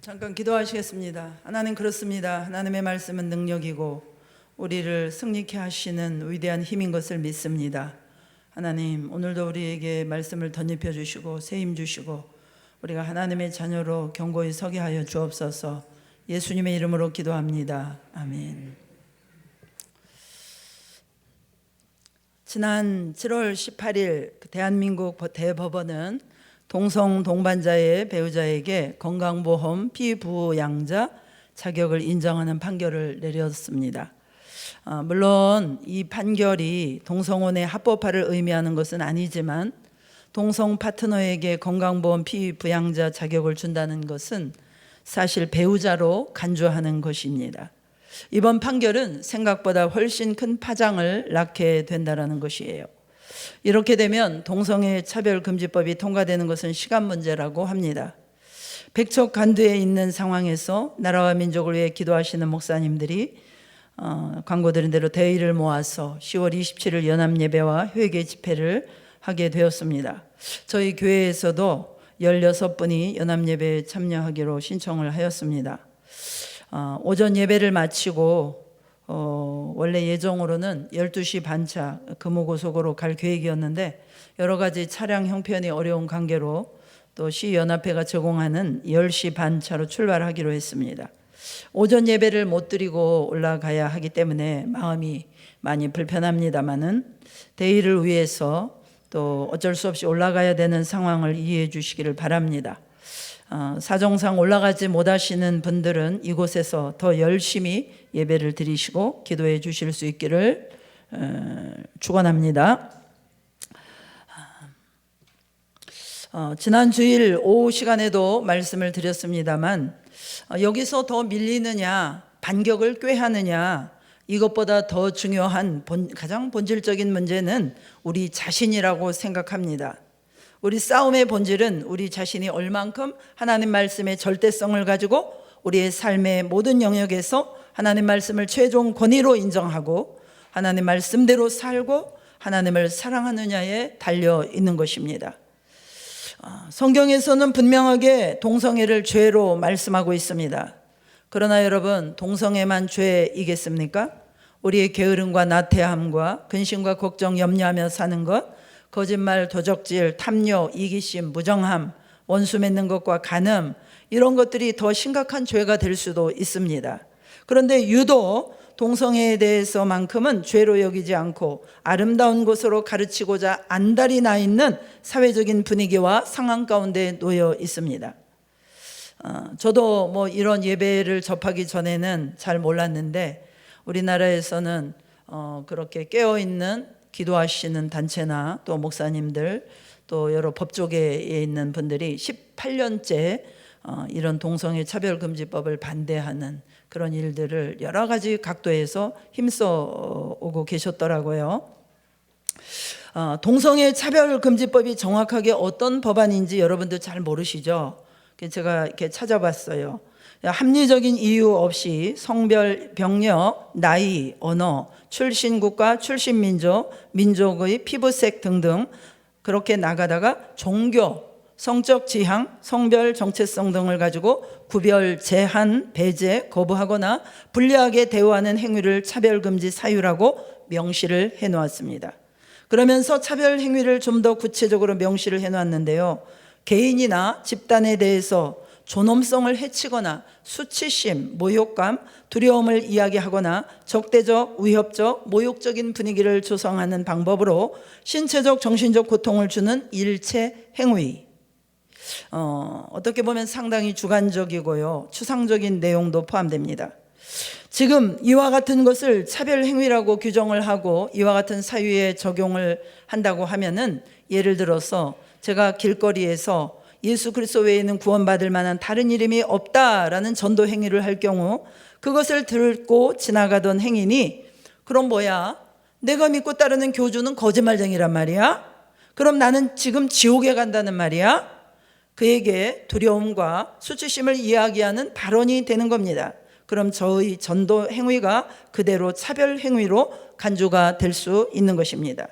잠깐 기도하시겠습니다. 하나님, 그렇습니다. 하나님의 말씀은 능력이고 우리를 승리케 하시는 위대한 힘인 것을 믿습니다. 하나님, 오늘도 우리에게 말씀을 덧입혀 주시고 새 힘 주시고 우리가 하나님의 자녀로 견고히 서게 하여 주옵소서. 예수님의 이름으로 기도합니다. 아멘. 지난 7월 18일 대한민국 대법원은 동성 동반자의 배우자에게 건강보험 피부양자 자격을 인정하는 판결을 내렸습니다. 물론 이 판결이 동성혼의 합법화를 의미하는 것은 아니지만 동성 파트너에게 건강보험 피부양자 자격을 준다는 것은 사실 배우자로 간주하는 것입니다. 이번 판결은 생각보다 훨씬 큰 파장을 낳게 된다는 것이에요. 이렇게 되면 동성애 차별금지법이 통과되는 것은 시간 문제라고 합니다. 백척간두에 있는 상황에서 나라와 민족을 위해 기도하시는 목사님들이 광고드린 대로 대의를 모아서 10월 27일 연합예배와 회개 집회를 하게 되었습니다. 저희 교회에서도 16분이 연합예배에 참여하기로 신청을 하였습니다. 오전 예배를 마치고 원래 예정으로는 12시 반차 금호고속으로 갈 계획이었는데 여러 가지 차량 형편이 어려운 관계로 또 시연합회가 제공하는 10시 반차로 출발하기로 했습니다. 오전 예배를 못 드리고 올라가야 하기 때문에 마음이 많이 불편합니다마는 대의를 위해서 또 어쩔 수 없이 올라가야 되는 상황을 이해해 주시기를 바랍니다. 사정상 올라가지 못하시는 분들은 이곳에서 더 열심히 예배를 드리시고 기도해 주실 수 있기를 축원합니다. 지난 주일 오후 시간에도 말씀을 드렸습니다만 여기서 더 밀리느냐 반격을 꾀하느냐 이것보다 더 중요한 가장 본질적인 문제는 우리 자신이라고 생각합니다. 우리 싸움의 본질은 우리 자신이 얼만큼 하나님 말씀의 절대성을 가지고 우리의 삶의 모든 영역에서 하나님 말씀을 최종 권위로 인정하고 하나님 말씀대로 살고 하나님을 사랑하느냐에 달려 있는 것입니다. 성경에서는 분명하게 동성애를 죄로 말씀하고 있습니다. 그러나 여러분, 동성애만 죄이겠습니까? 우리의 게으름과 나태함과 근심과 걱정, 염려하며 사는 것, 거짓말, 도적질, 탐욕, 이기심, 무정함, 원수 맺는 것과 간음, 이런 것들이 더 심각한 죄가 될 수도 있습니다. 그런데 유독 동성애에 대해서만큼은 죄로 여기지 않고 아름다운 것으로 가르치고자 안달이 나 있는 사회적인 분위기와 상황 가운데 놓여 있습니다. 저도 뭐 이런 예배를 접하기 전에는 잘 몰랐는데 우리나라에서는 그렇게 깨어있는 기도하시는 단체나 또 목사님들 또 여러 법조계에 있는 분들이 18년째 이런 동성애 차별금지법을 반대하는 그런 일들을 여러 가지 각도에서 힘써 오고 계셨더라고요. 동성애 차별금지법이 정확하게 어떤 법안인지 여러분들 잘 모르시죠? 제가 이렇게 찾아봤어요. 합리적인 이유 없이 성별, 병력, 나이, 언어, 출신국가, 출신민족, 민족의 피부색 등등 그렇게 나가다가 종교, 성적 지향, 성별 정체성 등을 가지고 구별, 제한, 배제, 거부하거나 불리하게 대우하는 행위를 차별금지 사유라고 명시를 해놓았습니다. 그러면서 차별 행위를 좀 더 구체적으로 명시를 해놓았는데요. 개인이나 집단에 대해서 존엄성을 해치거나 수치심, 모욕감, 두려움을 이야기하거나 적대적, 위협적, 모욕적인 분위기를 조성하는 방법으로 신체적, 정신적 고통을 주는 일체 행위. 어떻게 보면 상당히 주관적이고요. 추상적인 내용도 포함됩니다. 지금 이와 같은 것을 차별 행위라고 규정을 하고 이와 같은 사유에 적용을 한다고 하면은 예를 들어서 제가 길거리에서 예수 그리스도 외에는 구원받을 만한 다른 이름이 없다라는 전도 행위를 할 경우 그것을 듣고 지나가던 행인이 그럼 뭐야? 내가 믿고 따르는 교주는 거짓말쟁이란 말이야? 그럼 나는 지금 지옥에 간다는 말이야? 그에게 두려움과 수치심을 이야기하는 발언이 되는 겁니다. 그럼 저의 전도 행위가 그대로 차별 행위로 간주가 될 수 있는 것입니다.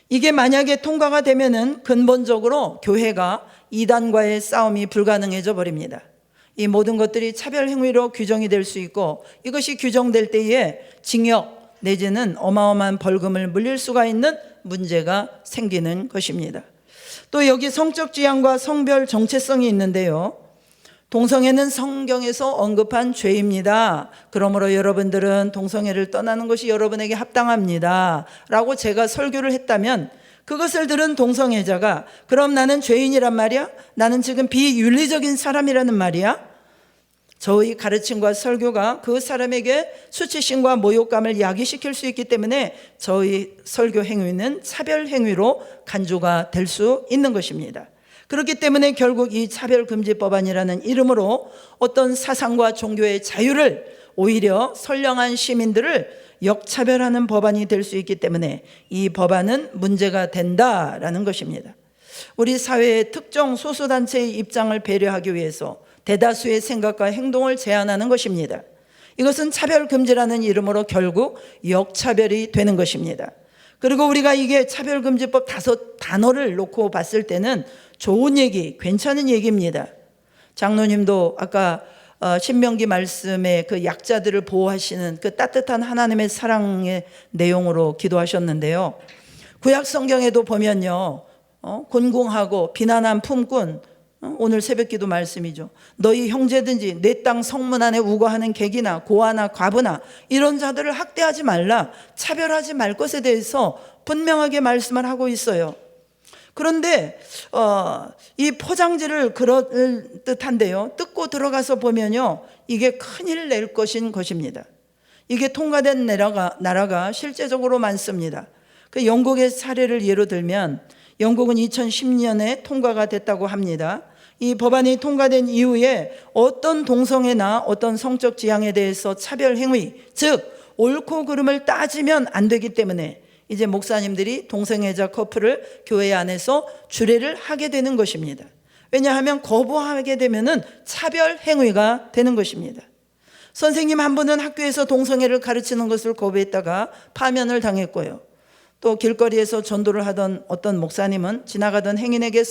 이게 만약에 통과가 되면은 근본적으로 교회가 이단과의 싸움이 불가능해져 버립니다. 이 모든 것들이 차별 행위로 규정이 될 수 있고, 이것이 규정될 때에 징역 내지는 어마어마한 벌금을 물릴 수가 있는 문제가 생기는 것입니다. 또 여기 성적 지향과 성별 정체성이 있는데요, 동성애는 성경에서 언급한 죄입니다. 그러므로 여러분들은 동성애를 떠나는 것이 여러분에게 합당합니다 라고 제가 설교를 했다면, 그것을 들은 동성애자가 그럼 나는 죄인이란 말이야? 나는 지금 비윤리적인 사람이라는 말이야? 저의 가르침과 설교가 그 사람에게 수치심과 모욕감을 야기시킬 수 있기 때문에 저의 설교 행위는 차별 행위로 간주가 될 수 있는 것입니다. 그렇기 때문에 결국 이 차별금지법안이라는 이름으로 어떤 사상과 종교의 자유를, 오히려 선량한 시민들을 역차별하는 법안이 될 수 있기 때문에 이 법안은 문제가 된다라는 것입니다. 우리 사회의 특정 소수단체의 입장을 배려하기 위해서 대다수의 생각과 행동을 제한하는 것입니다. 이것은 차별금지라는 이름으로 결국 역차별이 되는 것입니다. 그리고 우리가 이게 차별금지법 5단어를 놓고 봤을 때는 좋은 얘기, 괜찮은 얘기입니다. 장로님도 아까 신명기 말씀의 그 약자들을 보호하시는 그 따뜻한 하나님의 사랑의 내용으로 기도하셨는데요, 구약 성경에도 보면요, 곤궁하고 비난한 품꾼, 오늘 새벽기도 말씀이죠. 너희 형제든지 내 땅 성문 안에 우거하는 객이나 고아나 과부나 이런 자들을 학대하지 말라, 차별하지 말 것에 대해서 분명하게 말씀을 하고 있어요. 그런데 이 포장지를 그럴 듯한데요, 뜯고 들어가서 보면요, 이게 큰일 낼 것입니다. 이게 통과된 나라가 실제적으로 많습니다. 그 영국의 사례를 예로 들면, 영국은 2010년에 통과가 됐다고 합니다. 이 법안이 통과된 이후에 어떤 동성애나 어떤 성적 지향에 대해서 차별 행위, 즉 옳고 그름을 따지면 안 되기 때문에 이제 목사님들이 동성애자 커플을 교회 안에서 주례를 하게 되는 것입니다. 왜냐하면 거부하게 되면은 차별 행위가 되는 것입니다. 선생님 한 분은 학교에서 동성애를 가르치는 것을 거부했다가 파면을 당했고요, 또 길거리에서 전도를 하던 어떤 목사님은 지나가던 행인에게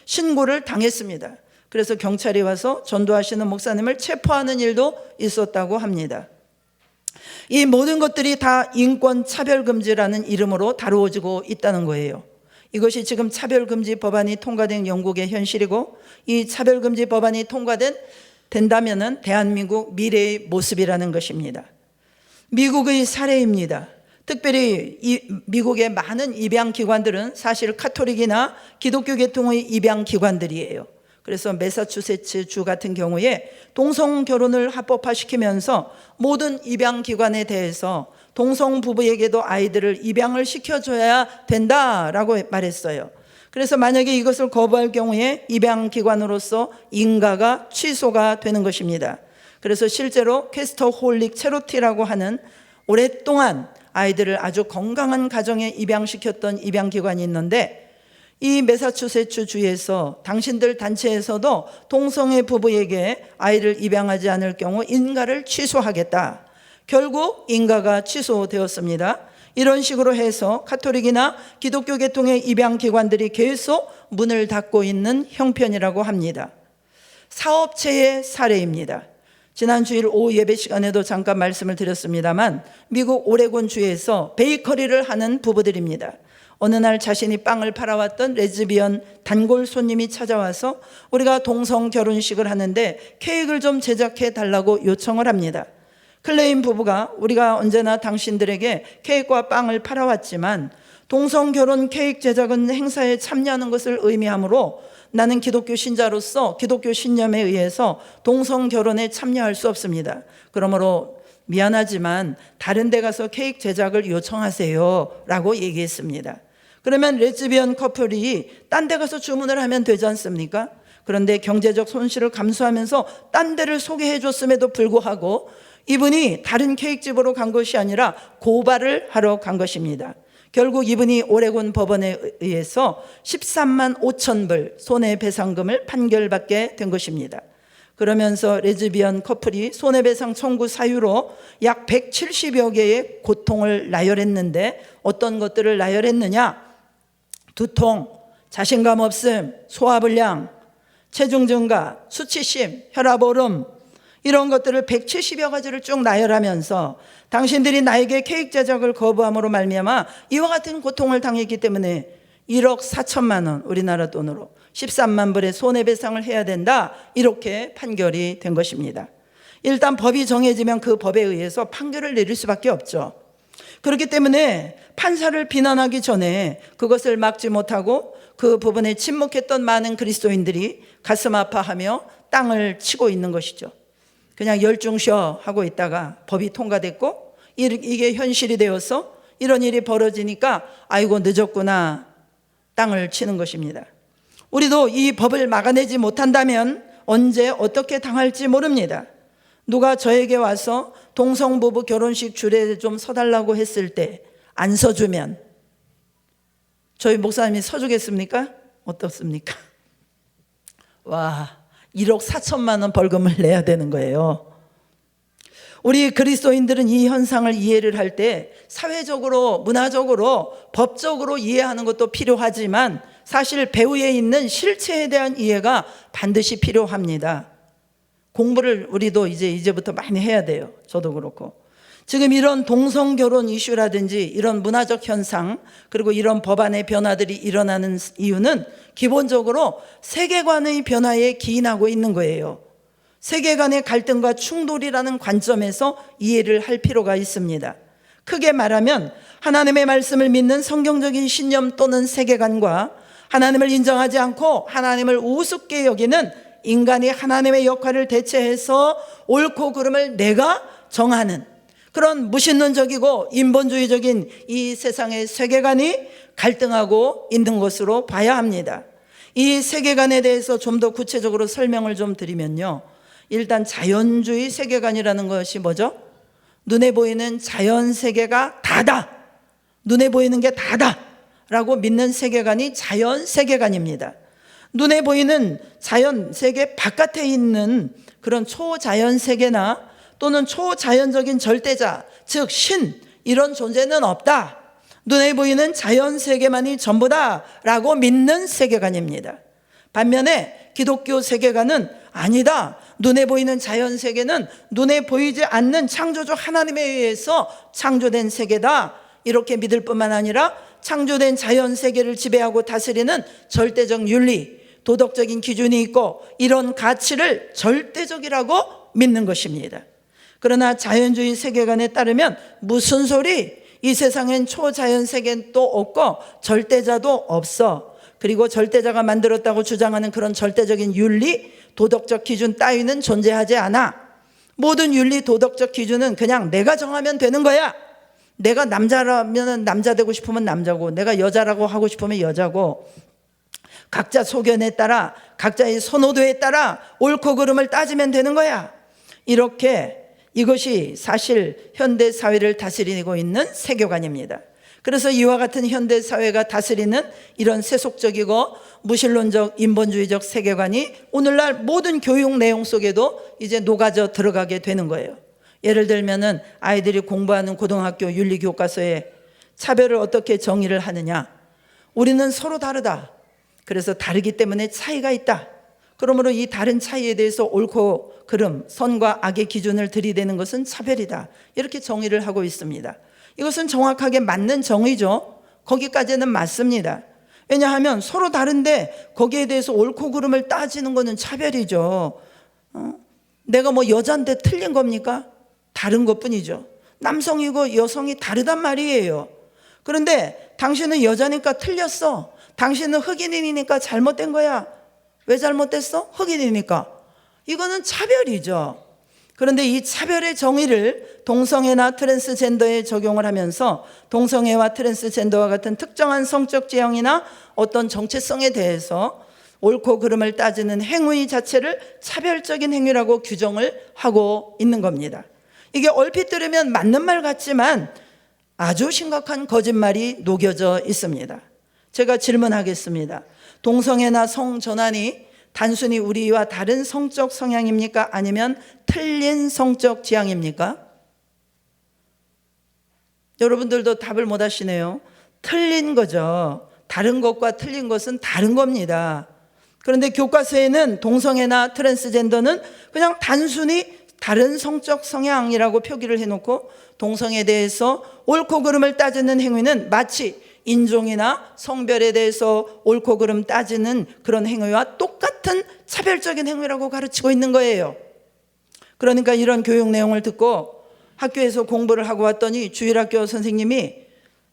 신고를 당했습니다. 그래서 경찰이 와서 전도하시는 목사님을 체포하는 일도 있었다고 합니다. 이 모든 것들이 다 인권 차별금지라는 이름으로 다루어지고 있다는 거예요. 이것이 지금 차별금지 법안이 통과된 영국의 현실이고, 이 차별금지 법안이 된다면은 대한민국 미래의 모습이라는 것입니다. 미국의 사례입니다. 특별히 미국의 많은 입양기관들은 사실 카톨릭이나 기독교 계통의 입양기관들이에요. 그래서 매사추세츠 주 같은 경우에 동성 결혼을 합법화시키면서 모든 입양기관에 대해서 동성 부부에게도 아이들을 입양을 시켜줘야 된다라고 말했어요. 그래서 만약에 이것을 거부할 경우에 입양기관으로서 인가가 취소가 되는 것입니다. 그래서 실제로 캐스터홀릭 체로티라고 하는 오랫동안 아이들을 아주 건강한 가정에 입양시켰던 입양기관이 있는데, 이 매사추세츠 주에서 당신들 단체에서도 동성애 부부에게 아이를 입양하지 않을 경우 인가를 취소하겠다. 결국 인가가 취소되었습니다. 이런 식으로 해서 카톨릭이나 기독교 계통의 입양기관들이 계속 문을 닫고 있는 형편이라고 합니다. 사업체의 사례입니다. 지난 주일 오후 예배 시간에도 잠깐 말씀을 드렸습니다만, 미국 오레곤주에서 베이커리를 하는 부부들입니다. 어느 날 자신이 빵을 팔아왔던 레즈비언 단골 손님이 찾아와서 우리가 동성 결혼식을 하는데 케이크를 좀 제작해 달라고 요청을 합니다. 클레인 부부가 우리가 언제나 당신들에게 케이크와 빵을 팔아왔지만 동성 결혼 케이크 제작은 행사에 참여하는 것을 의미하므로 나는 기독교 신자로서 기독교 신념에 의해서 동성 결혼에 참여할 수 없습니다. 그러므로 미안하지만 다른 데 가서 케이크 제작을 요청하세요 라고 얘기했습니다. 그러면 레즈비언 커플이 딴 데 가서 주문을 하면 되지 않습니까? 그런데 경제적 손실을 감수하면서 딴 데를 소개해 줬음에도 불구하고 이분이 다른 케이크집으로 간 것이 아니라 고발을 하러 간 것입니다. 결국 이분이 오레곤 법원에 의해서 13만 5천 불 손해배상금을 판결받게 된 것입니다. 그러면서 레즈비언 커플이 손해배상 청구 사유로 약 170여 개의 고통을 나열했는데, 어떤 것들을 나열했느냐? 두통, 자신감 없음, 소화불량, 체중 증가, 수치심, 혈압 오름, 이런 것들을 170여 가지를 쭉 나열하면서 당신들이 나에게 케이크 제작을 거부함으로 말미암아 이와 같은 고통을 당했기 때문에 1억 4천만 원, 우리나라 돈으로 13만 불의 손해배상을 해야 된다, 이렇게 판결이 된 것입니다. 일단 법이 정해지면 그 법에 의해서 판결을 내릴 수밖에 없죠. 그렇기 때문에 판사를 비난하기 전에 그것을 막지 못하고 그 부분에 침묵했던 많은 그리스도인들이 가슴 아파하며 땅을 치고 있는 것이죠. 그냥 열중셔 하고 있다가 법이 통과됐고 이게 현실이 되어서 이런 일이 벌어지니까 아이고 늦었구나, 땅을 치는 것입니다. 우리도 이 법을 막아내지 못한다면 언제 어떻게 당할지 모릅니다. 누가 저에게 와서 동성부부 결혼식 줄에 좀 서달라고 했을 때 안 서주면 저희 목사님이 서주겠습니까? 어떻습니까? 와, 1억 4천만 원 벌금을 내야 되는 거예요. 우리 그리스도인들은 이 현상을 이해를 할 때 사회적으로, 문화적으로, 법적으로 이해하는 것도 필요하지만 사실 배후에 있는 실체에 대한 이해가 반드시 필요합니다. 공부를 우리도 이제부터 많이 해야 돼요. 저도 그렇고. 지금 이런 동성결혼 이슈라든지 이런 문화적 현상, 그리고 이런 법안의 변화들이 일어나는 이유는 기본적으로 세계관의 변화에 기인하고 있는 거예요. 세계관의 갈등과 충돌이라는 관점에서 이해를 할 필요가 있습니다. 크게 말하면 하나님의 말씀을 믿는 성경적인 신념 또는 세계관과 하나님을 인정하지 않고 하나님을 우습게 여기는 인간이 하나님의 역할을 대체해서 옳고 그름을 내가 정하는 그런 무신론적이고 인본주의적인 이 세상의 세계관이 갈등하고 있는 것으로 봐야 합니다. 이 세계관에 대해서 좀 더 구체적으로 설명을 좀 드리면요, 일단 자연주의 세계관이라는 것이 뭐죠? 눈에 보이는 자연 세계가 다다, 눈에 보이는 게 다다 라고 믿는 세계관이 자연 세계관입니다. 눈에 보이는 자연 세계 바깥에 있는 그런 초자연 세계나 또는 초자연적인 절대자, 즉 신, 이런 존재는 없다, 눈에 보이는 자연 세계만이 전부다 라고 믿는 세계관입니다. 반면에 기독교 세계관은 아니다, 눈에 보이는 자연 세계는 눈에 보이지 않는 창조주 하나님에 의해서 창조된 세계다, 이렇게 믿을 뿐만 아니라 창조된 자연 세계를 지배하고 다스리는 절대적 윤리, 도덕적인 기준이 있고 이런 가치를 절대적이라고 믿는 것입니다. 그러나 자연주의 세계관에 따르면 무슨 소리, 이 세상엔 초자연 세계는 또 없고 절대자도 없어, 그리고 절대자가 만들었다고 주장하는 그런 절대적인 윤리, 도덕적 기준 따위는 존재하지 않아. 모든 윤리, 도덕적 기준은 그냥 내가 정하면 되는 거야. 내가 남자라면 남자 되고 싶으면 남자고, 내가 여자라고 하고 싶으면 여자고, 각자 소견에 따라, 각자의 선호도에 따라 옳고 그름을 따지면 되는 거야. 이렇게 이것이 사실 현대 사회를 다스리고 있는 세계관입니다. 그래서 이와 같은 현대 사회가 다스리는 이런 세속적이고 무신론적 인본주의적 세계관이 오늘날 모든 교육 내용 속에도 이제 녹아져 들어가게 되는 거예요. 예를 들면은 아이들이 공부하는 고등학교 윤리교과서에 차별을 어떻게 정의를 하느냐, 우리는 서로 다르다, 그래서 다르기 때문에 차이가 있다, 그러므로 이 다른 차이에 대해서 옳고 그름, 선과 악의 기준을 들이대는 것은 차별이다, 이렇게 정의를 하고 있습니다. 이것은 정확하게 맞는 정의죠. 거기까지는 맞습니다. 왜냐하면 서로 다른데 거기에 대해서 옳고 그름을 따지는 것은 차별이죠. 내가 뭐 여자인데 틀린 겁니까? 다른 것뿐이죠. 남성이고 여성이 다르단 말이에요. 그런데 당신은 여자니까 틀렸어, 당신은 흑인이니까 잘못된 거야. 왜 잘못됐어? 흑인이니까. 이거는 차별이죠. 그런데 이 차별의 정의를 동성애나 트랜스젠더에 적용을 하면서 동성애와 트랜스젠더와 같은 특정한 성적 지형이나 어떤 정체성에 대해서 옳고 그름을 따지는 행위 자체를 차별적인 행위라고 규정을 하고 있는 겁니다. 이게 얼핏 들으면 맞는 말 같지만 아주 심각한 거짓말이 녹여져 있습니다. 제가 질문하겠습니다. 동성애나 성전환이 단순히 우리와 다른 성적 성향입니까? 아니면 틀린 성적 지향입니까? 여러분들도 답을 못 하시네요. 틀린 거죠. 다른 것과 틀린 것은 다른 겁니다. 그런데 교과서에는 동성애나 트랜스젠더는 그냥 단순히 다른 성적 성향이라고 표기를 해놓고 동성애에 대해서 옳고 그름을 따지는 행위는 마치 인종이나 성별에 대해서 옳고 그름 따지는 그런 행위와 똑같은 차별적인 행위라고 가르치고 있는 거예요. 그러니까 이런 교육 내용을 듣고 학교에서 공부를 하고 왔더니 주일학교 선생님이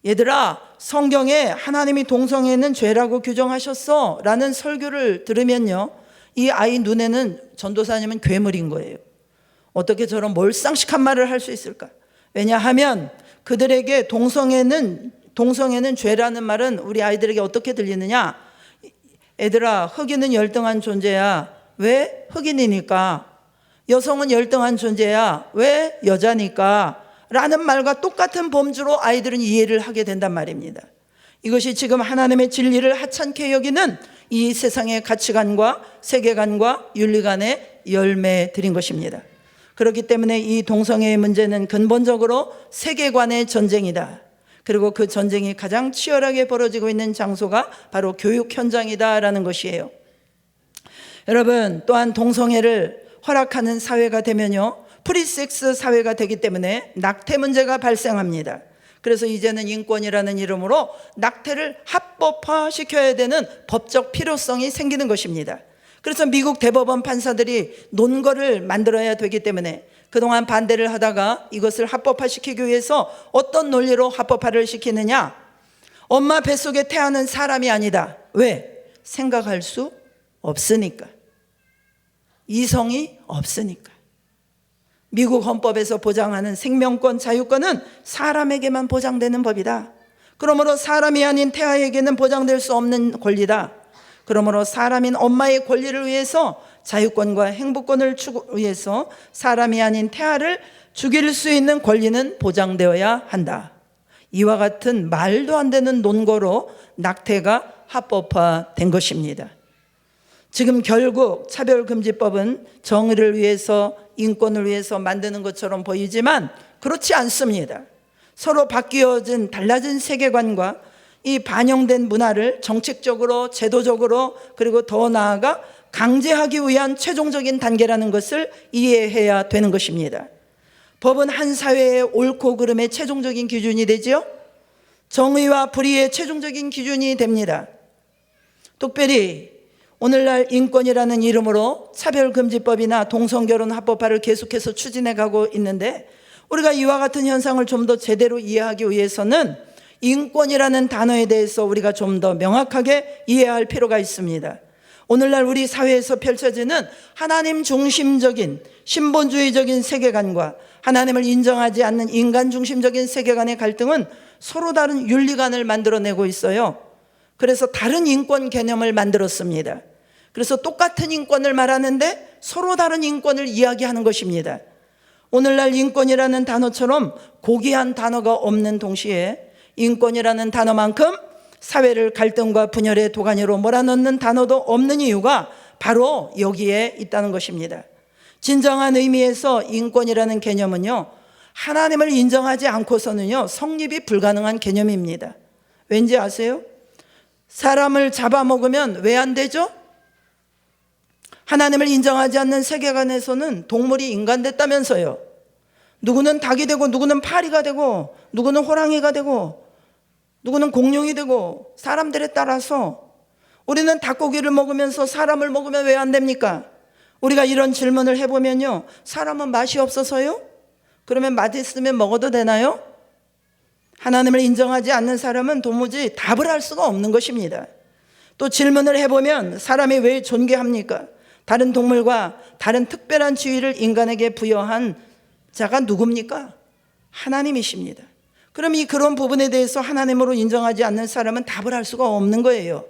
얘들아, 성경에 하나님이 동성애는 죄라고 규정하셨어 라는 설교를 들으면요, 이 아이 눈에는 전도사님은 괴물인 거예요. 어떻게 저런 몰상식한 말을 할 수 있을까? 왜냐하면 그들에게 동성애는 죄라는 말은 우리 아이들에게 어떻게 들리느냐? 애들아, 흑인은 열등한 존재야. 왜? 흑인이니까. 여성은 열등한 존재야. 왜? 여자니까. 라는 말과 똑같은 범주로 아이들은 이해를 하게 된단 말입니다. 이것이 지금 하나님의 진리를 하찮게 여기는 이 세상의 가치관과 세계관과 윤리관의 열매들인 것입니다. 그렇기 때문에 이 동성애의 문제는 근본적으로 세계관의 전쟁이다. 그리고 그 전쟁이 가장 치열하게 벌어지고 있는 장소가 바로 교육 현장이다라는 것이에요. 여러분, 또한 동성애를 허락하는 사회가 되면요, 프리섹스 사회가 되기 때문에 낙태 문제가 발생합니다. 그래서 이제는 인권이라는 이름으로 낙태를 합법화시켜야 되는 법적 필요성이 생기는 것입니다. 그래서 미국 대법원 판사들이 논거를 만들어야 되기 때문에 그동안 반대를 하다가 이것을 합법화시키기 위해서 어떤 논리로 합법화를 시키느냐? 엄마 뱃속에 태어난 사람이 아니다. 왜? 생각할 수 없으니까. 이성이 없으니까. 미국 헌법에서 보장하는 생명권, 자유권은 사람에게만 보장되는 법이다. 그러므로 사람이 아닌 태아에게는 보장될 수 없는 권리다. 그러므로 사람인 엄마의 권리를 위해서, 자유권과 행복권을 위해서 사람이 아닌 태아를 죽일 수 있는 권리는 보장되어야 한다. 이와 같은 말도 안 되는 논거로 낙태가 합법화된 것입니다. 지금 결국 차별금지법은 정의를 위해서, 인권을 위해서 만드는 것처럼 보이지만 그렇지 않습니다. 서로 바뀌어진 달라진 세계관과 이 반영된 문화를 정책적으로, 제도적으로, 그리고 더 나아가 강제하기 위한 최종적인 단계라는 것을 이해해야 되는 것입니다. 법은 한 사회의 옳고 그름의 최종적인 기준이 되지요. 정의와 불의의 최종적인 기준이 됩니다. 특별히 오늘날 인권이라는 이름으로 차별금지법이나 동성결혼 합법화를 계속해서 추진해 가고 있는데, 우리가 이와 같은 현상을 좀 더 제대로 이해하기 위해서는 인권이라는 단어에 대해서 우리가 좀 더 명확하게 이해할 필요가 있습니다. 오늘날 우리 사회에서 펼쳐지는 하나님 중심적인 신본주의적인 세계관과 하나님을 인정하지 않는 인간 중심적인 세계관의 갈등은 서로 다른 윤리관을 만들어내고 있어요. 그래서 다른 인권 개념을 만들었습니다. 그래서 똑같은 인권을 말하는데 서로 다른 인권을 이야기하는 것입니다. 오늘날 인권이라는 단어처럼 고귀한 단어가 없는 동시에 인권이라는 단어만큼 사회를 갈등과 분열의 도가니로 몰아넣는 단어도 없는 이유가 바로 여기에 있다는 것입니다. 진정한 의미에서 인권이라는 개념은요, 하나님을 인정하지 않고서는요 성립이 불가능한 개념입니다. 왠지 아세요? 사람을 잡아먹으면 왜 안 되죠? 하나님을 인정하지 않는 세계관에서는 동물이 인간 됐다면서요. 누구는 닭이 되고, 누구는 파리가 되고, 누구는 호랑이가 되고, 누구는 공룡이 되고, 사람들에 따라서. 우리는 닭고기를 먹으면서 사람을 먹으면 왜 안 됩니까? 우리가 이런 질문을 해보면요, 사람은 맛이 없어서요? 그러면 맛있으면 먹어도 되나요? 하나님을 인정하지 않는 사람은 도무지 답을 할 수가 없는 것입니다. 또 질문을 해보면 사람이 왜 존귀합니까? 다른 동물과 다른 특별한 지위를 인간에게 부여한 자가 누굽니까? 하나님이십니다. 그럼 그런 부분에 대해서 하나님으로 인정하지 않는 사람은 답을 할 수가 없는 거예요.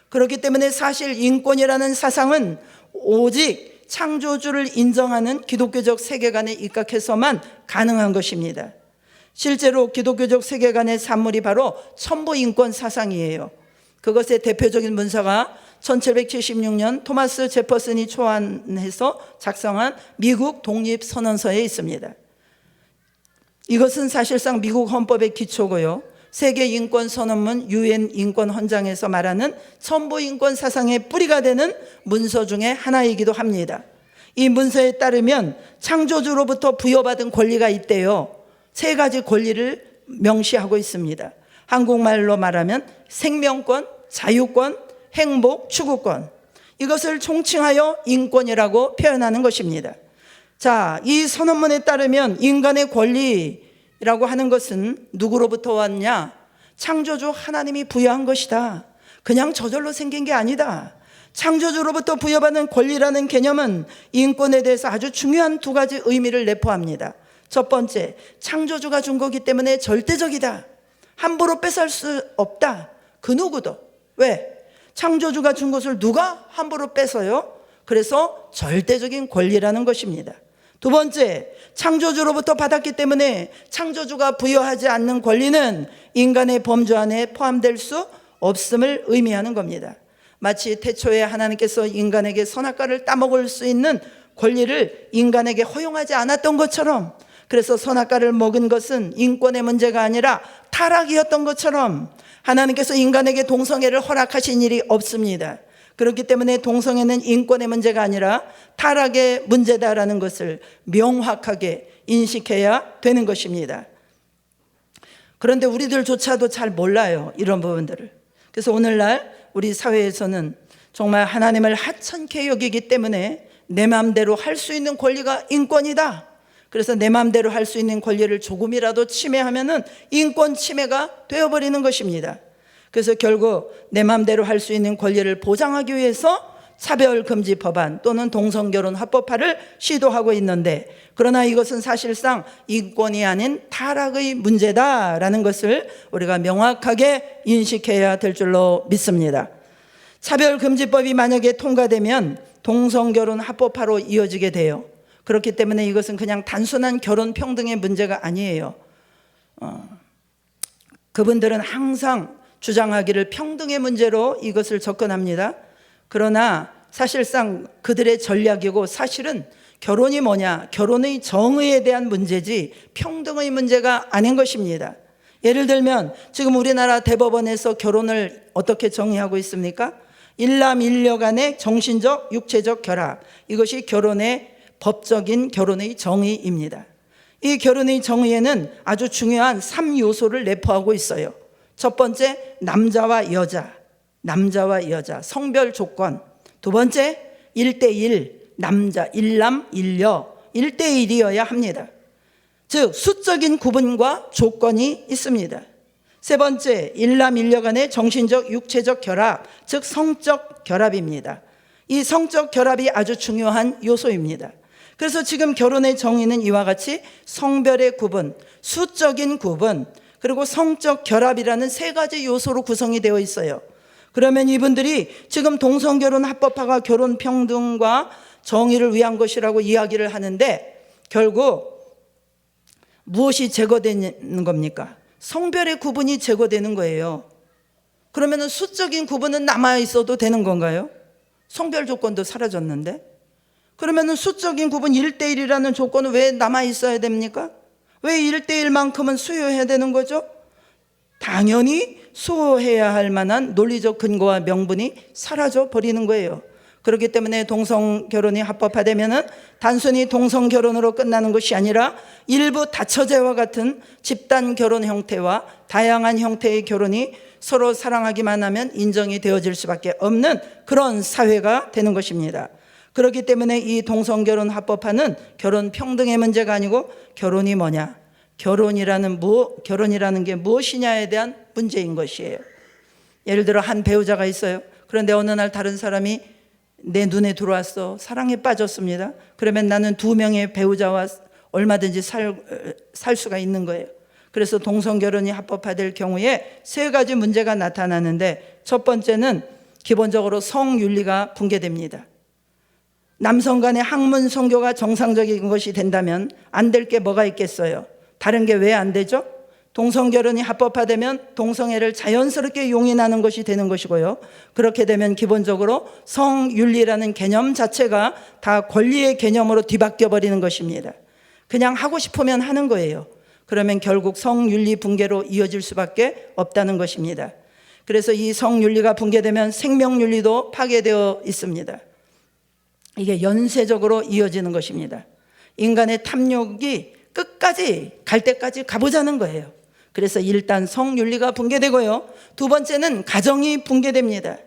그렇기 때문에 사실 인권이라는 사상은 오직 창조주를 인정하는 기독교적 세계관에 입각해서만 가능한 것입니다. 실제로 기독교적 세계관의 산물이 바로 천부인권 사상이에요. 그것의 대표적인 문서가 1776년 토마스 제퍼슨이 초안해서 작성한 미국 독립선언서에 있습니다. 이것은 사실상 미국 헌법의 기초고요, 세계 인권 선언문 유엔 인권 헌장에서 말하는 천부 인권 사상의 뿌리가 되는 문서 중에 하나이기도 합니다. 이 문서에 따르면 창조주로부터 부여받은 권리가 있대요. 3가지 권리를 명시하고 있습니다. 한국말로 말하면 생명권, 자유권, 행복, 추구권. 이것을 총칭하여 인권이라고 표현하는 것입니다. 자, 이 선언문에 따르면 인간의 권리라고 하는 것은 누구로부터 왔냐? 창조주 하나님이 부여한 것이다. 그냥 저절로 생긴 게 아니다. 창조주로부터 부여받은 권리라는 개념은 인권에 대해서 아주 중요한 2가지 의미를 내포합니다. 첫 번째, 창조주가 준 거기 때문에 절대적이다. 함부로 뺏을 수 없다. 그 누구도. 왜? 창조주가 준 것을 누가 함부로 뺏어요? 그래서 절대적인 권리라는 것입니다. 2번째, 창조주로부터 받았기 때문에 창조주가 부여하지 않는 권리는 인간의 범주 안에 포함될 수 없음을 의미하는 겁니다. 마치 태초에 하나님께서 인간에게 선악과를 따먹을 수 있는 권리를 인간에게 허용하지 않았던 것처럼, 그래서 선악과를 먹은 것은 인권의 문제가 아니라 타락이었던 것처럼 하나님께서 인간에게 동성애를 허락하신 일이 없습니다. 그렇기 때문에 동성애는 인권의 문제가 아니라 타락의 문제다라는 것을 명확하게 인식해야 되는 것입니다. 그런데 우리들조차도 잘 몰라요, 이런 부분들을. 그래서 오늘날 우리 사회에서는 정말 하나님을 하찮게 여기기 때문에 내 마음대로 할 수 있는 권리가 인권이다. 그래서 내 마음대로 할 수 있는 권리를 조금이라도 침해하면은 인권 침해가 되어버리는 것입니다. 그래서 결국 내 마음대로 할 수 있는 권리를 보장하기 위해서 차별금지 법안 또는 동성결혼 합법화를 시도하고 있는데, 그러나 이것은 사실상 인권이 아닌 타락의 문제다라는 것을 우리가 명확하게 인식해야 될 줄로 믿습니다. 차별금지법이 만약에 통과되면 동성결혼 합법화로 이어지게 돼요. 그렇기 때문에 이것은 그냥 단순한 결혼 평등의 문제가 아니에요. 그분들은 항상 주장하기를 평등의 문제로 이것을 접근합니다. 그러나 사실상 그들의 전략이고, 사실은 결혼이 뭐냐? 결혼의 정의에 대한 문제지 평등의 문제가 아닌 것입니다. 예를 들면 지금 우리나라 대법원에서 결혼을 어떻게 정의하고 있습니까? 일남일녀 간의 정신적, 육체적 결합, 이것이 결혼의 법적인 결혼의 정의입니다. 이 결혼의 정의에는 아주 중요한 3요소를 내포하고 있어요. 첫 번째, 남자와 여자, 성별 조건. 2번째, 1대1, 남자, 일남, 일녀, 1대1이어야 합니다. 즉 수적인 구분과 조건이 있습니다. 3번째, 일남일녀 간의 정신적, 육체적 결합, 즉 성적 결합입니다. 이 성적 결합이 아주 중요한 요소입니다. 그래서 지금 결혼의 정의는 이와 같이 성별의 구분, 수적인 구분, 그리고 성적 결합이라는 3가지 요소로 구성이 되어 있어요. 그러면 이분들이 지금 동성결혼 합법화가 결혼 평등과 정의를 위한 것이라고 이야기를 하는데, 결국 무엇이 제거되는 겁니까? 성별의 구분이 제거되는 거예요. 그러면 수적인 구분은 남아 있어도 되는 건가요? 성별 조건도 사라졌는데? 그러면 수적인 구분 1대1이라는 조건은 왜 남아 있어야 됩니까? 왜 1대1만큼은 수여해야 되는 거죠? 당연히 수호해야 할 만한 논리적 근거와 명분이 사라져 버리는 거예요. 그렇기 때문에 동성결혼이 합법화되면은 단순히 동성결혼으로 끝나는 것이 아니라 일부 다처제와 같은 집단 결혼 형태와 다양한 형태의 결혼이 서로 사랑하기만 하면 인정이 되어질 수밖에 없는 그런 사회가 되는 것입니다. 그렇기 때문에 이 동성결혼 합법화는 결혼 평등의 문제가 아니고 결혼이 뭐냐? 결혼이라는 게 무엇이냐에 대한 문제인 것이에요. 예를 들어 한 배우자가 있어요. 그런데 어느 날 다른 사람이 내 눈에 들어왔어. 사랑에 빠졌습니다. 그러면 나는 2명의 배우자와 얼마든지 살 수가 있는 거예요. 그래서 동성결혼이 합법화될 경우에 3가지 문제가 나타나는데, 첫 번째는 기본적으로 성윤리가 붕괴됩니다. 남성 간의 학문 성교가 정상적인 것이 된다면 안 될 게 뭐가 있겠어요? 다른 게 왜 안 되죠? 동성결혼이 합법화되면 동성애를 자연스럽게 용인하는 것이 되는 것이고요. 그렇게 되면 기본적으로 성윤리라는 개념 자체가 다 권리의 개념으로 뒤바뀌어 버리는 것입니다. 그냥 하고 싶으면 하는 거예요. 그러면 결국 성윤리 붕괴로 이어질 수밖에 없다는 것입니다. 그래서 이 성윤리가 붕괴되면 생명윤리도 파괴되어 있습니다. 이게 연쇄적으로 이어지는 것입니다. 인간의 탐욕이 끝까지 갈 때까지 가보자는 거예요. 그래서 일단 성윤리가 붕괴되고요. 두 번째는 가정이 붕괴됩니다.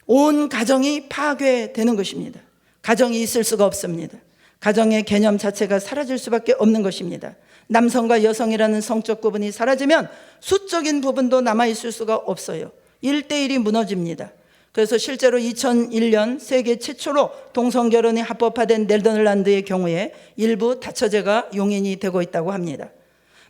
온 가정이 파괴되는 것입니다. 가정이 있을 수가 없습니다. 가정의 개념 자체가 사라질 수밖에 없는 것입니다. 남성과 여성이라는 성적 구분이 사라지면 수적인 부분도 남아있을 수가 없어요. 1대1이 무너집니다. 그래서 실제로 2001년 세계 최초로 동성결혼이 합법화된 네덜란드의 경우에 일부 다처제가 용인이 되고 있다고 합니다.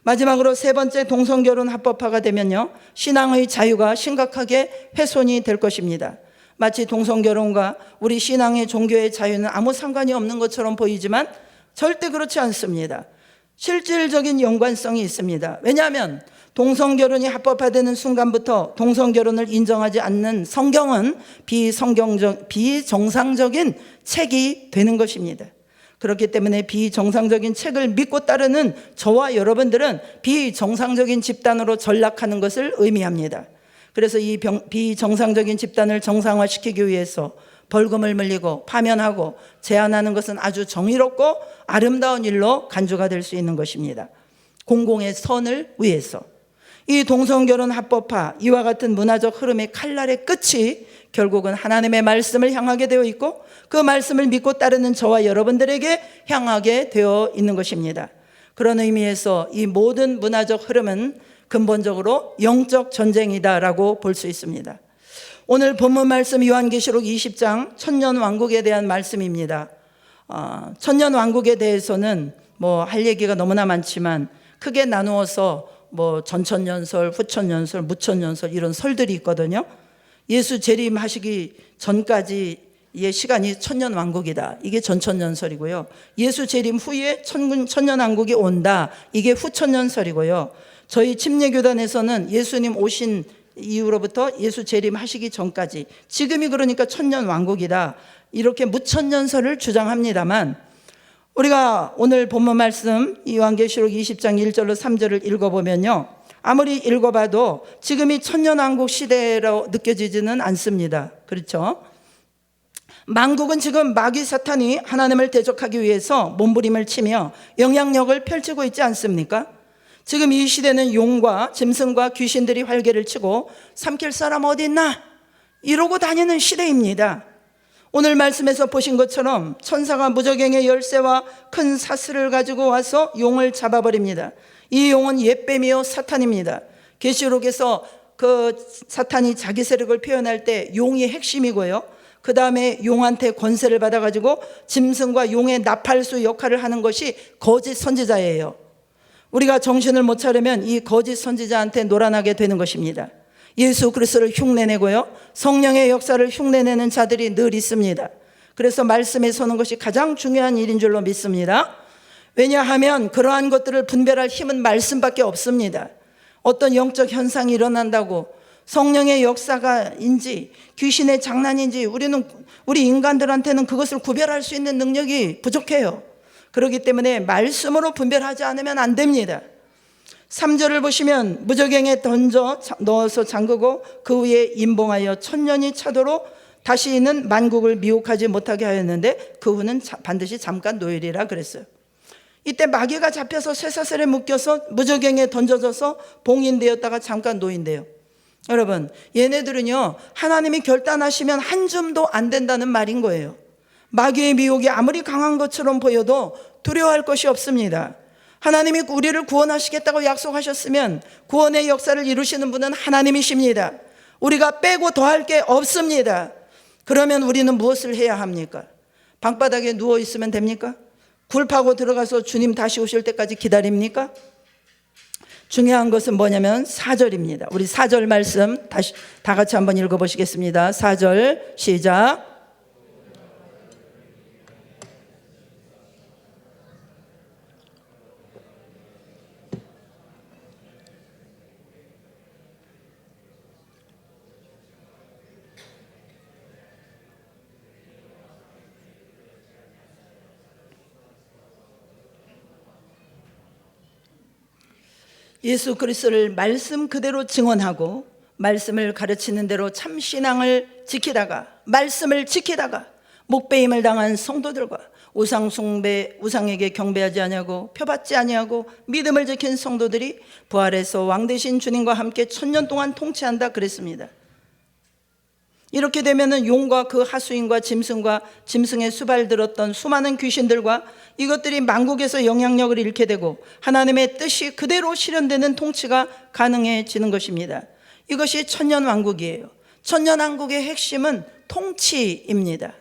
마지막으로 세 번째, 동성결혼 합법화가 되면요, 신앙의 자유가 심각하게 훼손이 될 것입니다. 마치 동성결혼과 우리 신앙의 종교의 자유는 아무 상관이 없는 것처럼 보이지만 절대 그렇지 않습니다. 실질적인 연관성이 있습니다. 왜냐하면 동성결혼이 합법화되는 순간부터 동성결혼을 인정하지 않는 성경은 비정상적인 책이 되는 것입니다. 그렇기 때문에 비정상적인 책을 믿고 따르는 저와 여러분들은 비정상적인 집단으로 전락하는 것을 의미합니다. 그래서 이 비정상적인 집단을 정상화시키기 위해서 벌금을 물리고 파면하고 제한하는 것은 아주 정의롭고 아름다운 일로 간주가 될 수 있는 것입니다. 공공의 선을 위해서. 이 동성결혼 합법화, 이와 같은 문화적 흐름의 칼날의 끝이 결국은 하나님의 말씀을 향하게 되어 있고 그 말씀을 믿고 따르는 저와 여러분들에게 향하게 되어 있는 것입니다. 그런 의미에서 이 모든 문화적 흐름은 근본적으로 영적 전쟁이다라고 볼 수 있습니다. 오늘 본문 말씀 요한계시록 20장 천년왕국에 대한 말씀입니다. 천년왕국에 대해서는 할 얘기가 너무나 많지만 크게 나누어서 전천년설, 후천년설, 무천년설 이런 설들이 있거든요. 예수 재림하시기 전까지의 시간이 천년왕국이다. 이게 전천년설이고요. 예수 재림 후에 천년왕국이 온다. 이게 후천년설이고요. 저희 침례교단에서는 예수님 오신 이후로부터 예수 재림하시기 전까지, 지금이 그러니까 천년왕국이다. 이렇게 무천년설을 주장합니다만 우리가 오늘 본문 말씀 요한계시록 20장 1절로 3절을 읽어보면요, 아무리 읽어봐도 지금이 천년왕국 시대로 느껴지지는 않습니다. 그렇죠? 만국은 지금 마귀 사탄이 하나님을 대적하기 위해서 몸부림을 치며 영향력을 펼치고 있지 않습니까? 지금 이 시대는 용과 짐승과 귀신들이 활개를 치고 삼킬 사람 어디 있나? 이러고 다니는 시대입니다. 오늘 말씀에서 보신 것처럼 천사가 무저갱의 열쇠와 큰 사슬을 가지고 와서 용을 잡아버립니다. 이 용은 옛뱀이요 사탄입니다. 계시록에서 그 사탄이 자기 세력을 표현할 때 용이 핵심이고요, 그 다음에 용한테 권세를 받아가지고 짐승과 용의 나팔수 역할을 하는 것이 거짓 선지자예요. 우리가 정신을 못 차리면 이 거짓 선지자한테 놀아나게 되는 것입니다. 예수 그리스도를 흉내내고요, 성령의 역사를 흉내내는 자들이 늘 있습니다. 그래서 말씀에 서는 것이 가장 중요한 일인 줄로 믿습니다. 왜냐하면 그러한 것들을 분별할 힘은 말씀밖에 없습니다. 어떤 영적 현상이 일어난다고 성령의 역사가인지 귀신의 장난인지 우리 인간들한테는 그것을 구별할 수 있는 능력이 부족해요. 그렇기 때문에 말씀으로 분별하지 않으면 안 됩니다. 3절을 보시면 무저갱에 던져 넣어서 잠그고 그 위에 임봉하여 천년이 차도록 다시는 만국을 미혹하지 못하게 하였는데 그 후는 반드시 잠깐 노일이라 그랬어요. 이때 마귀가 잡혀서 쇠사슬에 묶여서 무저갱에 던져져서 봉인되었다가 잠깐 노인돼요. 여러분, 얘네들은요, 하나님이 결단하시면 한 줌도 안 된다는 말인 거예요. 마귀의 미혹이 아무리 강한 것처럼 보여도 두려워할 것이 없습니다. 하나님이 우리를 구원하시겠다고 약속하셨으면 구원의 역사를 이루시는 분은 하나님이십니다. 우리가 빼고 더할 게 없습니다. 그러면 우리는 무엇을 해야 합니까? 방바닥에 누워 있으면 됩니까? 굴 파고 들어가서 주님 다시 오실 때까지 기다립니까? 중요한 것은 뭐냐면 4절입니다. 우리 4절 말씀 다시 다 같이 한번 읽어보시겠습니다. 4절 시작. 예수 그리스도를 말씀 그대로 증언하고 말씀을 가르치는 대로 참 신앙을 지키다가 말씀을 지키다가 목배임을 당한 성도들과 우상 숭배, 우상에게 경배하지 아니하고 표받지 아니하고 믿음을 지킨 성도들이 부활해서 왕 되신 주님과 함께 1000년 동안 통치한다 그랬습니다. 이렇게 되면은 용과 그 하수인과 짐승과 짐승의 수발 들었던 수많은 귀신들과 이것들이 만국에서 영향력을 잃게 되고 하나님의 뜻이 그대로 실현되는 통치가 가능해지는 것입니다. 이것이 천년왕국이에요. 천년왕국의 핵심은 통치입니다.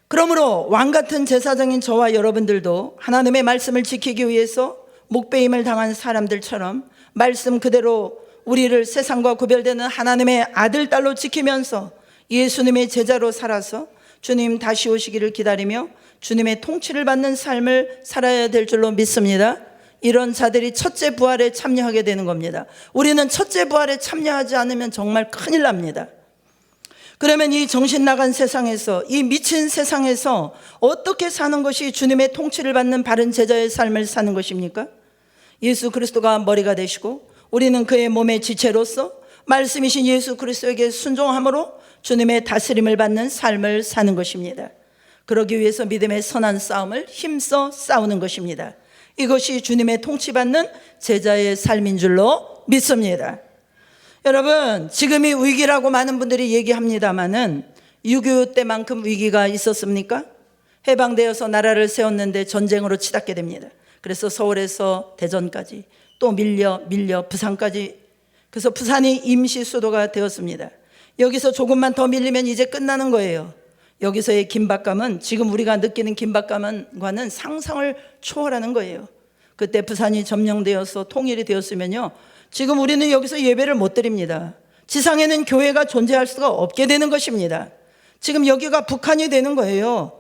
그러므로 왕같은 제사장인 저와 여러분들도 하나님의 말씀을 지키기 위해서 목배임을 당한 사람들처럼 말씀 그대로 우리를 세상과 구별되는 하나님의 아들, 딸로 지키면서 예수님의 제자로 살아서 주님 다시 오시기를 기다리며 주님의 통치를 받는 삶을 살아야 될 줄로 믿습니다. 이런 자들이 첫째 부활에 참여하게 되는 겁니다. 우리는 첫째 부활에 참여하지 않으면 정말 큰일 납니다. 그러면 이 정신 나간 세상에서, 이 미친 세상에서 어떻게 사는 것이 주님의 통치를 받는 바른 제자의 삶을 사는 것입니까? 예수 그리스도가 머리가 되시고 우리는 그의 몸의 지체로서 말씀이신 예수 그리스도에게 순종함으로 주님의 다스림을 받는 삶을 사는 것입니다. 그러기 위해서 믿음의 선한 싸움을 힘써 싸우는 것입니다. 이것이 주님의 통치받는 제자의 삶인 줄로 믿습니다. 여러분, 지금이 위기라고 많은 분들이 얘기합니다마는 6.25 때만큼 위기가 있었습니까? 해방되어서 나라를 세웠는데 전쟁으로 치닫게 됩니다. 그래서 서울에서 대전까지 또 밀려 부산까지, 그래서 부산이 임시 수도가 되었습니다. 여기서 조금만 더 밀리면 이제 끝나는 거예요. 여기서의 긴박감은 지금 우리가 느끼는 긴박감과는 상상을 초월하는 거예요. 그때 부산이 점령되어서 통일이 되었으면요, 지금 우리는 여기서 예배를 못 드립니다. 지상에는 교회가 존재할 수가 없게 되는 것입니다. 지금 여기가 북한이 되는 거예요.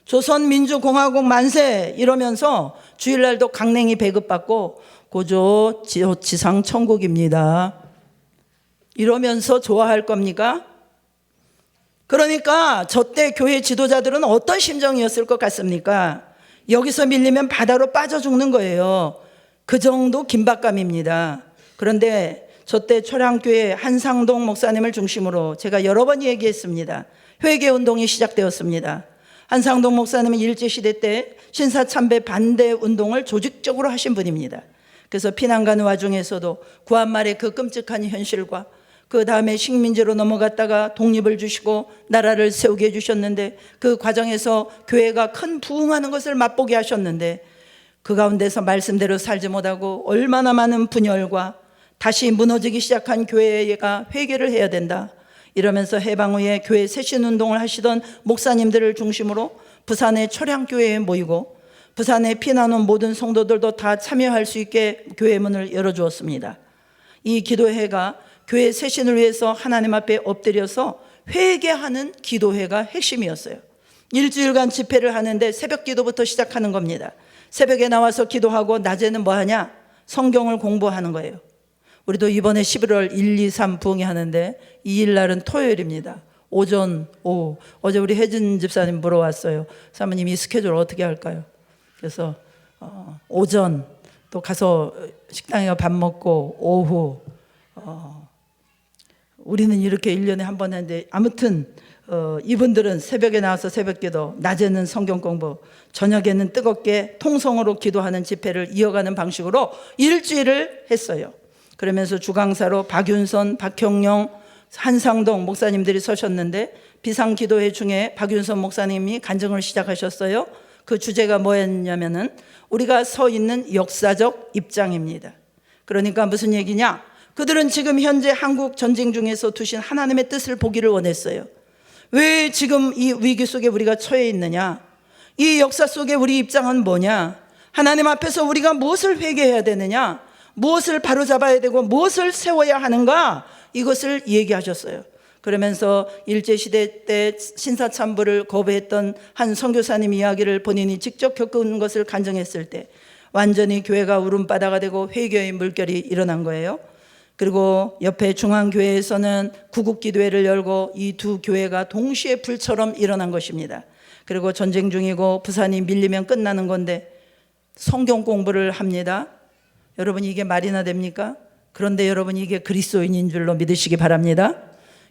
조선민주공화국 만세 이러면서 주일날도 강냉이 배급받고 고조 지상 천국입니다 이러면서 좋아할 겁니까? 그러니까 저때 교회 지도자들은 어떤 심정이었을 것 같습니까? 여기서 밀리면 바다로 빠져 죽는 거예요. 그 정도 긴박감입니다. 그런데 저때 초량교회 한상동 목사님을 중심으로 제가 여러 번 얘기했습니다. 회개운동이 시작되었습니다. 한상동 목사님은 일제시대 때 신사참배 반대 운동을 조직적으로 하신 분입니다. 그래서 피난 가는 와중에서도 구한말의 그 끔찍한 현실과 그 다음에 식민지로 넘어갔다가 독립을 주시고 나라를 세우게 해주셨는데 그 과정에서 교회가 큰 부흥하는 것을 맛보게 하셨는데 그 가운데서 말씀대로 살지 못하고 얼마나 많은 분열과 다시 무너지기 시작한 교회가 회개를 해야 된다 이러면서 해방 후에 교회 쇄신운동을 하시던 목사님들을 중심으로 부산의 초량교회에 모이고 부산에 피난 온 모든 성도들도 다 참여할 수 있게 교회 문을 열어주었습니다. 이 기도회가 교회 쇄신을 위해서 하나님 앞에 엎드려서 회개하는 기도회가 핵심이었어요. 일주일간 집회를 하는데 새벽 기도부터 시작하는 겁니다. 새벽에 나와서 기도하고 낮에는 뭐 하냐? 성경을 공부하는 거예요. 우리도 이번에 11월 1, 2, 3 부흥회 하는데 2일 날은 토요일입니다. 오전, 오후. 어제 우리 혜진 집사님 물어왔어요. 사모님 이 스케줄 어떻게 할까요? 그래서 오전 또 가서 식당에 밥 먹고 오후 우리는 이렇게 1년에 한 번 하는데 아무튼 이분들은 새벽에 나와서 새벽기도, 낮에는 성경 공부, 저녁에는 뜨겁게 통성으로 기도하는 집회를 이어가는 방식으로 일주일을 했어요. 그러면서 주강사로 박윤선, 박형영, 한상동 목사님들이 서셨는데 비상기도회 중에 박윤선 목사님이 간증을 시작하셨어요. 그 주제가 뭐였냐면은 우리가 서 있는 역사적 입장입니다. 그러니까 무슨 얘기냐? 그들은 지금 현재 한국 전쟁 중에서 두신 하나님의 뜻을 보기를 원했어요. 왜 지금 이 위기 속에 우리가 처해 있느냐? 이 역사 속에 우리 입장은 뭐냐? 하나님 앞에서 우리가 무엇을 회개해야 되느냐? 무엇을 바로잡아야 되고 무엇을 세워야 하는가? 이것을 얘기하셨어요. 그러면서 일제시대 때 신사참부를 거부했던 한 선교사님 이야기를 본인이 직접 겪은 것을 간증했을 때 완전히 교회가 울음바다가 되고 회개의 물결이 일어난 거예요. 그리고 옆에 중앙교회에서는 구국기도회를 열고 이 두 교회가 동시에 불처럼 일어난 것입니다. 그리고 전쟁 중이고 부산이 밀리면 끝나는 건데 성경 공부를 합니다. 여러분 이게 말이나 됩니까? 그런데 여러분 이게 그리스도인인 줄로 믿으시기 바랍니다.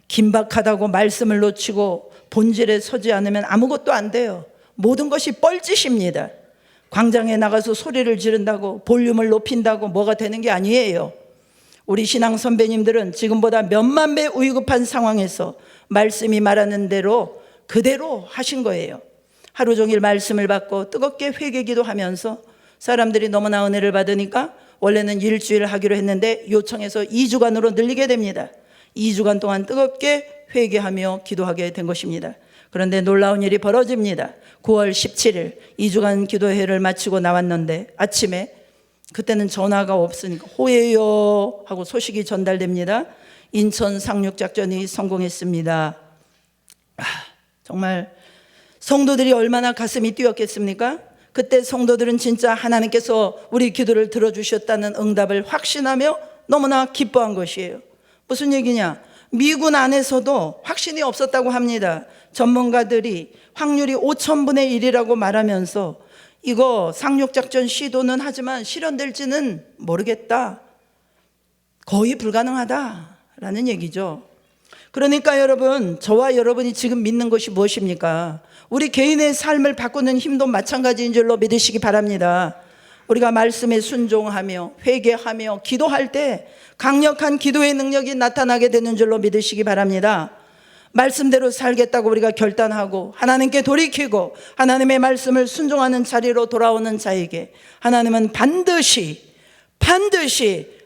긴박하다고 말씀을 놓치고 본질에 서지 않으면 아무것도 안 돼요. 모든 것이 뻘짓입니다. 광장에 나가서 소리를 지른다고 볼륨을 높인다고 뭐가 되는 게 아니에요. 우리 신앙 선배님들은 지금보다 몇만 배 위급한 상황에서 말씀이 말하는 대로 그대로 하신 거예요. 하루 종일 말씀을 받고 뜨겁게 회개기도 하면서 사람들이 너무나 은혜를 받으니까 원래는 일주일 하기로 했는데 요청해서 2주간으로 늘리게 됩니다. 2주간 동안 뜨겁게 회개하며 기도하게 된 것입니다. 그런데 놀라운 일이 벌어집니다. 9월 17일 2주간 기도회를 마치고 나왔는데 아침에 그때는 전화가 없으니까 호예요 하고 소식이 전달됩니다. 인천 상륙작전이 성공했습니다. 정말 성도들이 얼마나 가슴이 뛰었겠습니까? 그때 성도들은 진짜 하나님께서 우리 기도를 들어주셨다는 응답을 확신하며 너무나 기뻐한 것이에요. 무슨 얘기냐? 미군 안에서도 확신이 없었다고 합니다. 전문가들이 확률이 5,000분의 1이라고 말하면서 이거 상륙작전 시도는 하지만 실현될지는 모르겠다. 거의 불가능하다라는 얘기죠. 그러니까 여러분, 저와 여러분이 지금 믿는 것이 무엇입니까? 우리 개인의 삶을 바꾸는 힘도 마찬가지인 줄로 믿으시기 바랍니다. 우리가 말씀에 순종하며 회개하며 기도할 때 강력한 기도의 능력이 나타나게 되는 줄로 믿으시기 바랍니다. 말씀대로 살겠다고 우리가 결단하고 하나님께 돌이키고 하나님의 말씀을 순종하는 자리로 돌아오는 자에게 하나님은 반드시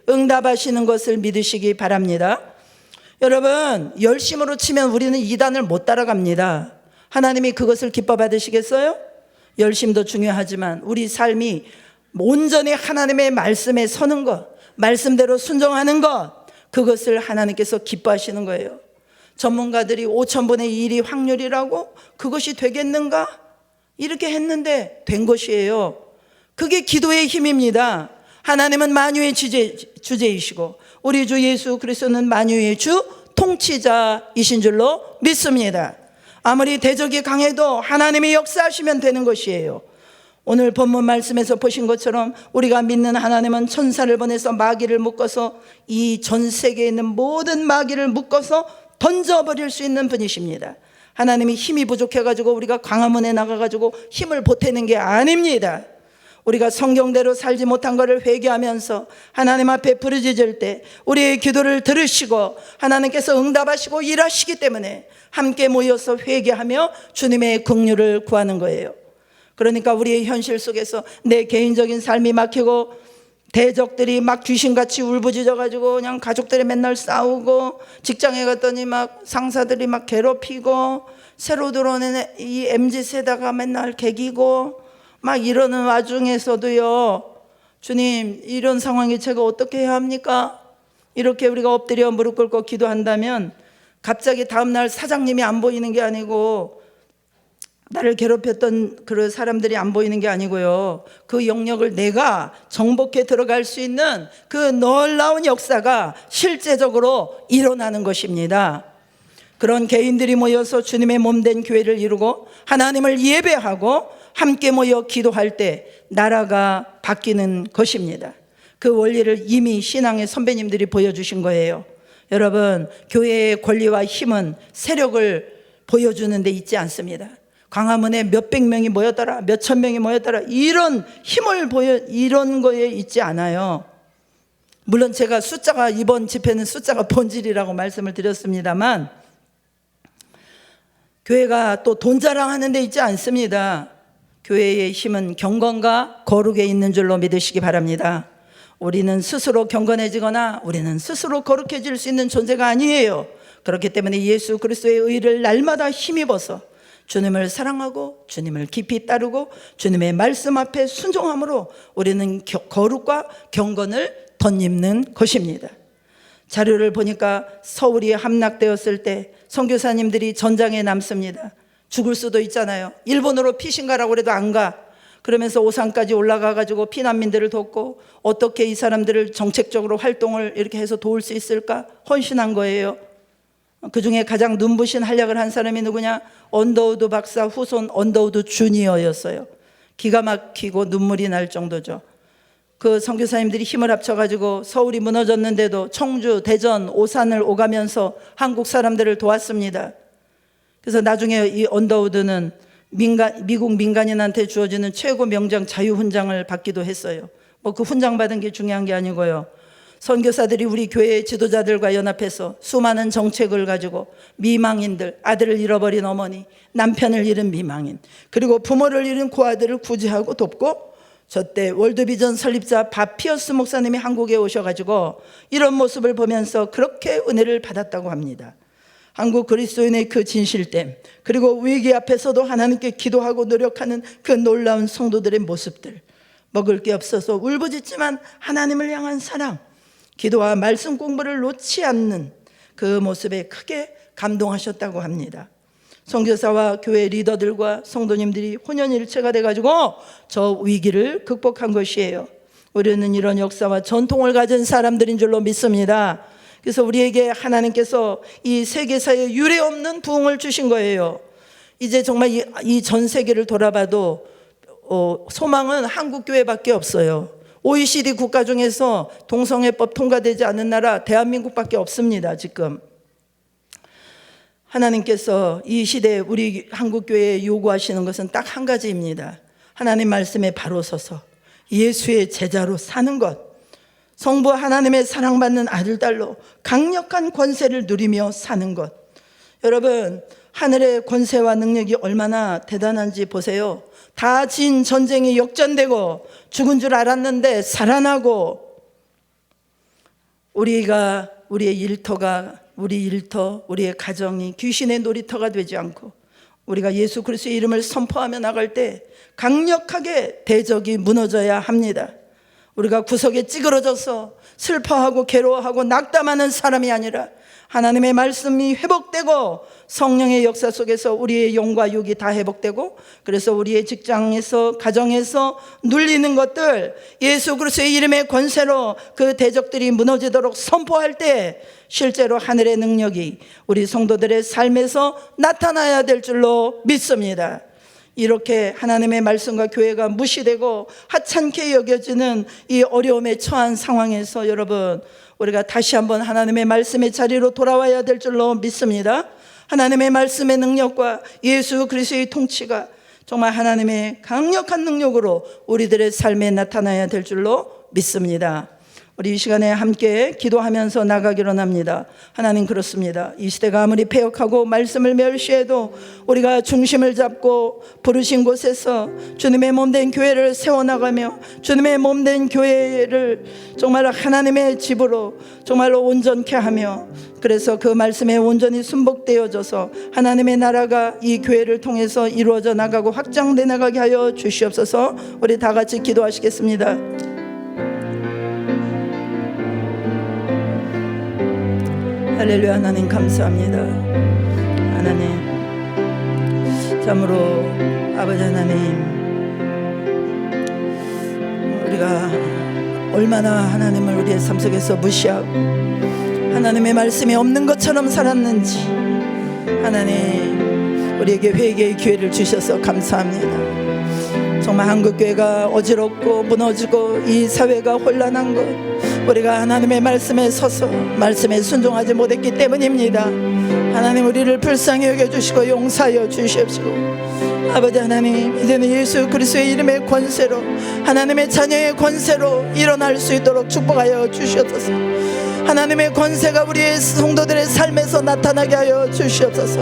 응답하시는 것을 믿으시기 바랍니다. 여러분, 열심으로 치면 우리는 2단을 못 따라갑니다. 하나님이 그것을 기뻐 받으시겠어요? 열심도 중요하지만 우리 삶이 온전히 하나님의 말씀에 서는 것, 말씀대로 순종하는 것, 그것을 하나님께서 기뻐하시는 거예요. 전문가들이 5,000분의 1이 확률이라고 그것이 되겠는가? 이렇게 했는데 된 것이에요. 그게 기도의 힘입니다. 하나님은 만유의 주제이시고 우리 주 예수 그리스도는 만유의 주 통치자이신 줄로 믿습니다. 아무리 대적이 강해도 하나님이 역사하시면 되는 것이에요. 오늘 본문 말씀에서 보신 것처럼 우리가 믿는 하나님은 천사를 보내서 마귀를 묶어서 이 전 세계에 있는 모든 마귀를 묶어서 던져버릴 수 있는 분이십니다. 하나님이 힘이 부족해가지고 우리가 광화문에 나가가지고 힘을 보태는 게 아닙니다. 우리가 성경대로 살지 못한 것을 회개하면서 하나님 앞에 부르짖을 때 우리의 기도를 들으시고 하나님께서 응답하시고 일하시기 때문에 함께 모여서 회개하며 주님의 긍휼을 구하는 거예요. 그러니까 우리의 현실 속에서 내 개인적인 삶이 막히고 대적들이 막 귀신같이 울부짖어가지고 그냥 가족들이 맨날 싸우고 직장에 갔더니 막 상사들이 막 괴롭히고 새로 들어오는 이 MZ세대가 맨날 개기고 막 이러는 와중에서도요, 주님 이런 상황에 제가 어떻게 해야 합니까? 이렇게 우리가 엎드려 무릎 꿇고 기도한다면 갑자기 다음날 사장님이 안 보이는 게 아니고 나를 괴롭혔던 그 사람들이 안 보이는 게 아니고요, 그 영역을 내가 정복해 들어갈 수 있는 그 놀라운 역사가 실제적으로 일어나는 것입니다. 그런 개인들이 모여서 주님의 몸된 교회를 이루고 하나님을 예배하고 함께 모여 기도할 때 나라가 바뀌는 것입니다. 그 원리를 이미 신앙의 선배님들이 보여주신 거예요. 여러분, 교회의 권리와 힘은 세력을 보여주는 데 있지 않습니다. 광화문에 몇백 명이 모였더라, 몇천 명이 모였더라, 이런 힘을 이런 거에 있지 않아요. 물론 제가 숫자가, 이번 집회는 숫자가 본질이라고 말씀을 드렸습니다만 교회가 또 돈 자랑하는 데 있지 않습니다. 교회의 힘은 경건과 거룩에 있는 줄로 믿으시기 바랍니다. 우리는 스스로 경건해지거나 우리는 스스로 거룩해질 수 있는 존재가 아니에요. 그렇기 때문에 예수 그리스도의 의를 날마다 힘입어서 주님을 사랑하고 주님을 깊이 따르고 주님의 말씀 앞에 순종함으로 우리는 거룩과 경건을 덧입는 것입니다. 자료를 보니까 서울이 함락되었을 때 선교사님들이 전장에 남습니다. 죽을 수도 있잖아요. 일본으로 피신 가라고 해도 안 가. 그러면서 오산까지 올라가 가지고 피난민들을 돕고 어떻게 이 사람들을 정책적으로 활동을 이렇게 해서 도울 수 있을까 헌신한 거예요. 그중에 가장 눈부신 활약을 한 사람이 누구냐? 언더우드 박사 후손 언더우드 주니어였어요. 기가 막히고 눈물이 날 정도죠. 그 선교사님들이 힘을 합쳐가지고 서울이 무너졌는데도 청주, 대전, 오산을 오가면서 한국 사람들을 도왔습니다. 그래서 나중에 이 언더우드는 미국 민간인한테 주어지는 최고 명장 자유훈장을 받기도 했어요. 뭐 그 훈장 받은 게 중요한 게 아니고요. 선교사들이 우리 교회의 지도자들과 연합해서 수많은 정책을 가지고 미망인들, 아들을 잃어버린 어머니, 남편을 잃은 미망인, 그리고 부모를 잃은 고아들을 구제하고 돕고, 저때 월드비전 설립자 바피어스 목사님이 한국에 오셔가지고 이런 모습을 보면서 그렇게 은혜를 받았다고 합니다. 한국 그리스도인의 그 진실됨, 그리고 위기 앞에서도 하나님께 기도하고 노력하는 그 놀라운 성도들의 모습들, 먹을 게 없어서 울부짖지만 하나님을 향한 사랑, 기도와 말씀 공부를 놓지 않는 그 모습에 크게 감동하셨다고 합니다. 선교사와 교회 리더들과 성도님들이 혼연일체가 돼가지고 저 위기를 극복한 것이에요. 우리는 이런 역사와 전통을 가진 사람들인 줄로 믿습니다. 그래서 우리에게 하나님께서 이 세계사에 유례없는 부흥을 주신 거예요. 이제 정말 이 전 세계를 돌아봐도 소망은 한국 교회밖에 없어요. OECD 국가 중에서 동성애법 통과되지 않은 나라 대한민국밖에 없습니다. 지금 하나님께서 이 시대에 우리 한국교회에 요구하시는 것은 딱 한 가지입니다. 하나님 말씀에 바로 서서 예수의 제자로 사는 것, 성부 하나님의 사랑받는 아들, 딸로 강력한 권세를 누리며 사는 것. 여러분, 하늘의 권세와 능력이 얼마나 대단한지 보세요. 다 진 전쟁이 역전되고 죽은 줄 알았는데 살아나고, 우리의 일터가, 우리의 가정이 귀신의 놀이터가 되지 않고 우리가 예수 그리스도의 이름을 선포하며 나갈 때 강력하게 대적이 무너져야 합니다. 우리가 구석에 찌그러져서 슬퍼하고 괴로워하고 낙담하는 사람이 아니라 하나님의 말씀이 회복되고 성령의 역사 속에서 우리의 영과 육이 다 회복되고, 그래서 우리의 직장에서, 가정에서 눌리는 것들 예수 그리스도의 이름의 권세로 그 대적들이 무너지도록 선포할 때 실제로 하늘의 능력이 우리 성도들의 삶에서 나타나야 될 줄로 믿습니다. 이렇게 하나님의 말씀과 교회가 무시되고 하찮게 여겨지는 이 어려움에 처한 상황에서 여러분, 우리가 다시 한번 하나님의 말씀의 자리로 돌아와야 될 줄로 믿습니다. 하나님의 말씀의 능력과 예수 그리스도의 통치가 정말 하나님의 강력한 능력으로 우리들의 삶에 나타나야 될 줄로 믿습니다. 우리 이 시간에 함께 기도하면서 나가기로 합니다. 하나님, 그렇습니다. 이 시대가 아무리 패역하고 말씀을 멸시해도 우리가 중심을 잡고 부르신 곳에서 주님의 몸된 교회를 세워나가며 주님의 몸된 교회를 정말 하나님의 집으로 정말로 온전케 하며, 그래서 그 말씀에 온전히 순복되어져서 하나님의 나라가 이 교회를 통해서 이루어져 나가고 확장돼 나가게 하여 주시옵소서. 우리 다 같이 기도하시겠습니다. 할렐루야. 하나님 감사합니다. 하나님, 참으로 아버지 하나님, 우리가 얼마나 하나님을 우리의 삶 속에서 무시하고 하나님의 말씀이 없는 것처럼 살았는지, 하나님 우리에게 회개의 기회를 주셔서 감사합니다. 정말 한국교회가 어지럽고 무너지고 이 사회가 혼란한 것, 우리가 하나님의 말씀에 서서 말씀에 순종하지 못했기 때문입니다. 하나님, 우리를 불쌍히 여겨주시고 용서하여 주시옵시고, 아버지 하나님, 이제는 예수 그리스도의 이름의 권세로, 하나님의 자녀의 권세로 일어날 수 있도록 축복하여 주시옵소서. 하나님의 권세가 우리의 성도들의 삶에서 나타나게 하여 주시옵소서.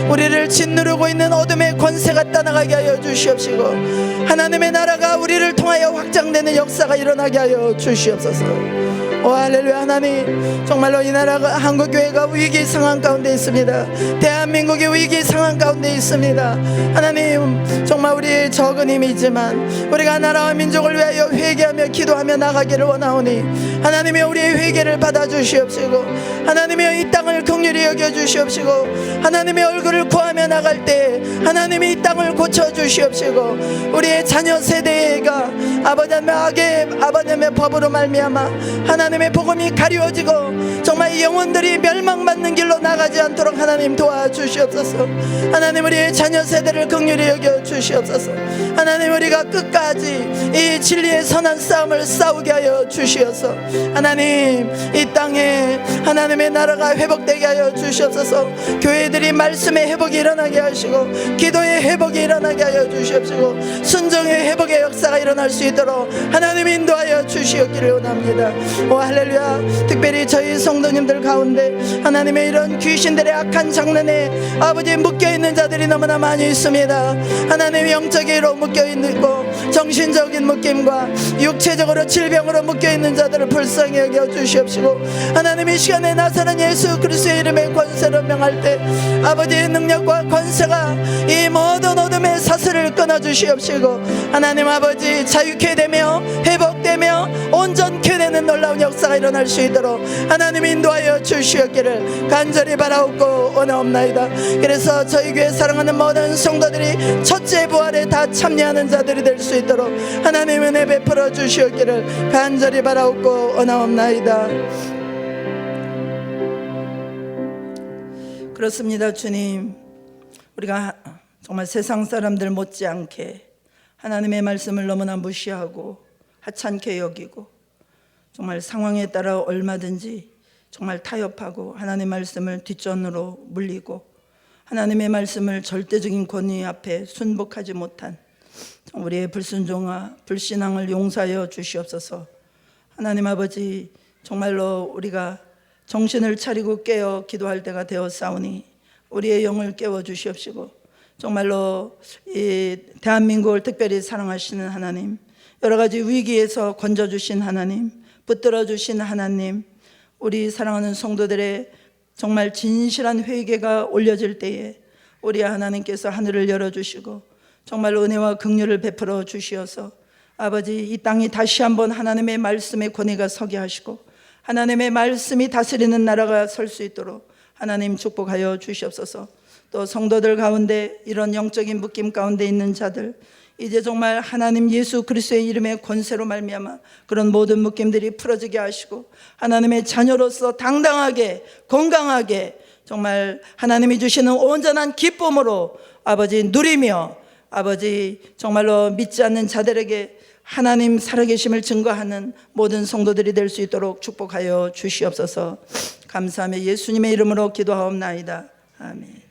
우리를 짓누르고 있는 어둠의 권세가 떠나가게 하여 주시옵시고, 하나님의 나라가 우리를 통하여 확장되는 역사가 일어나게 하여 주시옵소서. 오 할렐루야. 하나님, 정말로 이 나라가, 한국교회가 위기 상황 가운데 있습니다. 대한민국이 위기 상황 가운데 있습니다. 하나님, 정말 우리의 적은 힘이지만 우리가 나라와 민족을 위하여 회개하며 기도하며 나가기를 원하오니, 하나님이 우리의 회개를 받아주시옵시고, 하나님이 이 땅을 긍휼히 여겨주시옵시고, 하나님의 얼굴을 주를 구하며 나갈 때 하나님이 이 땅을 고쳐주시옵시고, 우리의 자녀 세대가 아버지의 악의 아버지의 법으로 말미암아 하나님의 복음이 가리워지고 정말 영혼들이 멸망받는 길로 나가지 않도록 하나님 도와주시옵소서. 하나님, 우리의 자녀 세대를 긍휼히 여겨 주시옵소서. 하나님, 우리가 끝까지 이 진리의 선한 싸움을 싸우게 하여 주시옵소서. 하나님, 이 땅에 하나님의 나라가 회복되게 하여 주시옵소서. 교회들이 말씀의 회복이 일어나게 하시고 기도의 회복이 일어나게 하여 주시옵시고 순종의 회복의 역사가 일어날 수 있도록 하나님 인도하여 주시옵기를 원합니다. 오 할렐루야. 특별히 저희 성도님들 가운데 하나님의 이런 귀신들의 악한 장난에 아버지 묶여있는 자들이 너무나 많이 있습니다. 하나님, 영적으로 묶여있고 정신적인 묶임과 육체적으로 질병으로 묶여있는 자들을 불쌍히 여겨 주시옵시고, 하나님 이 시간에 나사는 예수 그리스도의 이름의 권세로 명할 때 아버지의 능력과 권세가 이 모든 어둠의 사슬을 끊어주시옵시고, 하나님 아버지 자유케 되며 회복되며 온전케 되는 놀라운 역사가 일어날 수 있도록 하나님 인도하여 주시옵기를 간절히 바라옵고 원하옵나이다. 그래서 저희 교회 사랑하는 모든 성도들이 첫째 부활에 다 참여하는 자들이 될 수 있도록 하나님 은혜 베풀어 주시옵기를 간절히 바라옵고 원하옵나이다. 그렇습니다. 주님, 우리가 정말 세상 사람들 못지않게 하나님의 말씀을 너무나 무시하고 하찮게 여기고 정말 상황에 따라 얼마든지 정말 타협하고 하나님의 말씀을 뒷전으로 물리고 하나님의 말씀을 절대적인 권위 앞에 순복하지 못한 우리의 불순종과 불신앙을 용서하여 주시옵소서. 하나님 아버지, 정말로 우리가 정신을 차리고 깨어 기도할 때가 되었사오니 우리의 영을 깨워 주시옵시고, 정말로 이 대한민국을 특별히 사랑하시는 하나님, 여러 가지 위기에서 건져주신 하나님, 붙들어주신 하나님, 우리 사랑하는 성도들의 정말 진실한 회개가 올려질 때에 우리 하나님께서 하늘을 열어주시고 정말로 은혜와 긍휼을 베풀어 주시어서 아버지, 이 땅이 다시 한번 하나님의 말씀의 권위가 서게 하시고 하나님의 말씀이 다스리는 나라가 설 수 있도록 하나님 축복하여 주시옵소서. 또 성도들 가운데 이런 영적인 묶임 가운데 있는 자들, 이제 정말 하나님 예수 그리스도의 이름의 권세로 말미암아 그런 모든 묶임들이 풀어지게 하시고 하나님의 자녀로서 당당하게 건강하게 정말 하나님이 주시는 온전한 기쁨으로 아버지 누리며 아버지 정말로 믿지 않는 자들에게 하나님 살아계심을 증거하는 모든 성도들이 될 수 있도록 축복하여 주시옵소서. 감사하며 예수님의 이름으로 기도하옵나이다. 아멘.